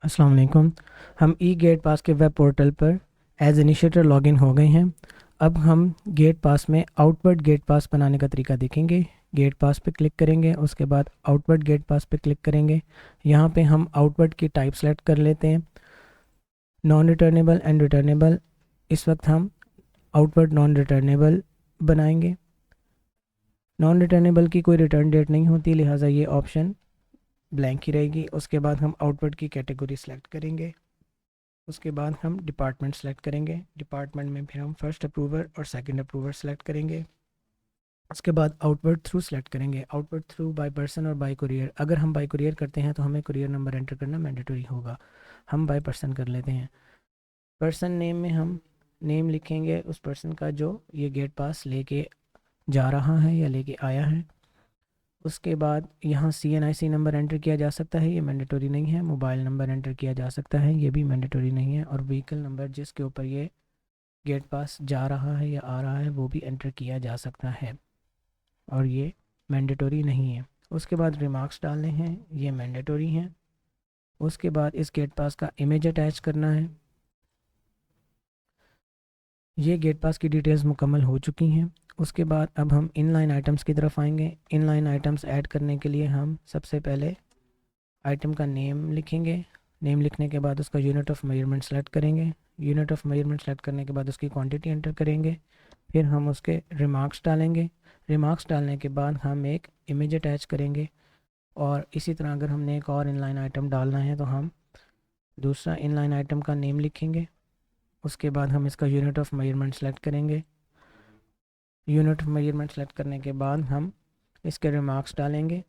अस्सलाम वालेकुम। हम ई गेट पास के वेब पोर्टल पर एज इनिशिएटर लॉगिन हो गए हैं। अब हम गेट पास में आउटवर्ड गेट पास बनाने का तरीका देखेंगे। गेट पास पे क्लिक करेंगे, उसके बाद आउटवर्ड गेट पास पे क्लिक करेंगे। यहाँ पे हम आउटवर्ड की टाइप सेलेक्ट कर लेते हैं, नॉन रिटर्नेबल एंड रिटर्नेबल। इस वक्त हम आउटवर्ड नॉन रिटर्नेबल बनाएंगे। नॉन रिटर्नेबल की कोई रिटर्न डेट नहीं होती, लिहाजा ये ऑप्शन ब्लैंक ही रहेगी। उसके बाद हम आउटवर्ड की कैटेगरी सेलेक्ट करेंगे। उसके बाद हम डिपार्टमेंट सेलेक्ट करेंगे। डिपार्टमेंट में फिर हम फर्स्ट अप्रूवर और सेकंड अप्रूवर सेलेक्ट करेंगे। उसके बाद आउटवर्ड थ्रू सेलेक्ट करेंगे। आउटवर्ड थ्रू बाय पर्सन और बाय कुरियर। अगर हम बाय कुरियर करते हैं तो हमें कुरियर नंबर एंटर करना मैंडेटरी होगा। हम बाय पर्सन कर लेते हैं। पर्सन नेम में हम नेम लिखेंगे उस पर्सन का जो ये गेट पास लेके जा रहा है या लेके आया है। उसके बाद यहाँ CNIC नंबर एंटर किया जा सकता है, ये मैंडेटरी नहीं है। मोबाइल नंबर एंटर किया जा सकता है, ये भी मैंडेटरी नहीं है। और व्हीकल नंबर जिसके ऊपर ये गेट पास जा रहा है या आ रहा है वो भी एंटर किया जा सकता है, और ये मैंडेटरी नहीं है। उसके बाद रिमार्क्स डालने हैं, ये मैंडेटरी हैं। उसके बाद इस गेट पास का इमेज अटैच करना है। ये गेट पास की डिटेल्स मुकम्मल हो चुकी हैं। उसके बाद अब हम इनलाइन आइटम्स की तरफ आएंगे। इनलाइन आइटम्स ऐड करने के लिए हम सबसे पहले आइटम का नेम लिखेंगे। नेम लिखने के बाद उसका यूनिट ऑफ मेजरमेंट सेलेक्ट करेंगे। यूनिट ऑफ मेजरमेंट सेलेक्ट करने के बाद उसकी क्वांटिटी एंटर करेंगे। फिर हम उसके रिमार्क्स डालेंगे। रिमार्क्स डालने के बाद हम एक इमेज अटैच करेंगे। और इसी तरह अगर हमने एक और इनलाइन आइटम डालना है तो हम दूसरा इनलाइन आइटम का नेम लिखेंगे। उसके बाद हम इसका यूनिट ऑफ मेजरमेंट सेलेक्ट करेंगे। यूनिट ऑफ मेजरमेंट सेलेक्ट करने के बाद हम इसके रिमार्क्स डालेंगे।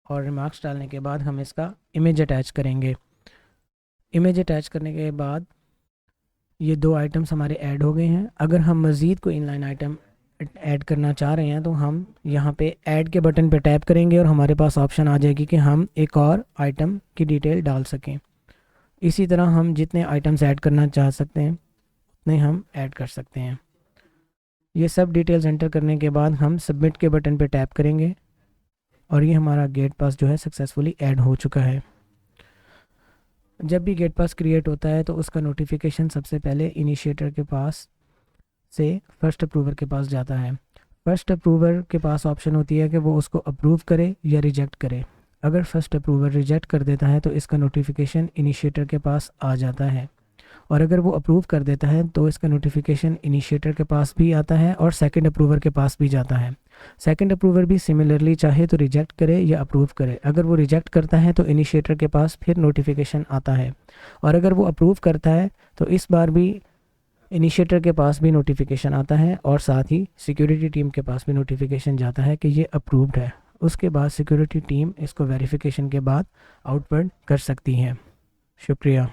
और रिमार्क्स डालने के बाद हम इसका इमेज अटैच करेंगे। इमेज अटैच करने के बाद ये दो आइटम्स हमारे ऐड हो गए हैं। अगर हम मज़ीद कोई इनलाइन आइटम ऐड करना चाह रहे हैं तो हम यहाँ पे ऐड के बटन पे टैप करेंगे और हमारे पास ऑप्शन आ जाएगी कि हम एक और आइटम की डिटेल डाल सकें। इसी तरह हम जितने आइटम्स ऐड करना चाह सकते हैं उतने हम ऐड कर सकते हैं। ये सब डिटेल्स एंटर करने के बाद हम सबमिट के बटन पे टैप करेंगे और ये हमारा गेट पास जो है सक्सेसफुली ऐड हो चुका है। जब भी गेट पास क्रिएट होता है तो उसका नोटिफिकेशन सबसे पहले इनिशिएटर के पास से फर्स्ट अप्रूवर के पास जाता है। फर्स्ट अप्रूवर के पास ऑप्शन होती है कि वो उसको अप्रूव करे या रिजेक्ट करे। अगर फर्स्ट अप्रूवर रिजेक्ट कर देता है तो इसका नोटिफिकेशन इनिशिएटर के पास आ जाता है, और अगर वो अप्रूव कर देता है तो इसका नोटिफिकेशन इनिशिएटर के पास भी आता है और सेकंड अप्रूवर के पास भी जाता है। सेकंड अप्रूवर भी सिमिलरली चाहे तो रिजेक्ट करे या अप्रूव करे। अगर वो रिजेक्ट करता है तो इनिशिएटर के पास फिर नोटिफिकेशन आता है, और अगर वो अप्रूव करता है तो इस बार भी इनिशिएटर के पास भी नोटिफिकेशन आता है और साथ ही सिक्योरिटी टीम के पास भी नोटिफिकेशन जाता है कि ये अप्रूव्ड है। उसके बाद सिक्योरिटी टीम इसको वेरिफिकेशन के बाद आउटवर्ड कर सकती है। शुक्रिया।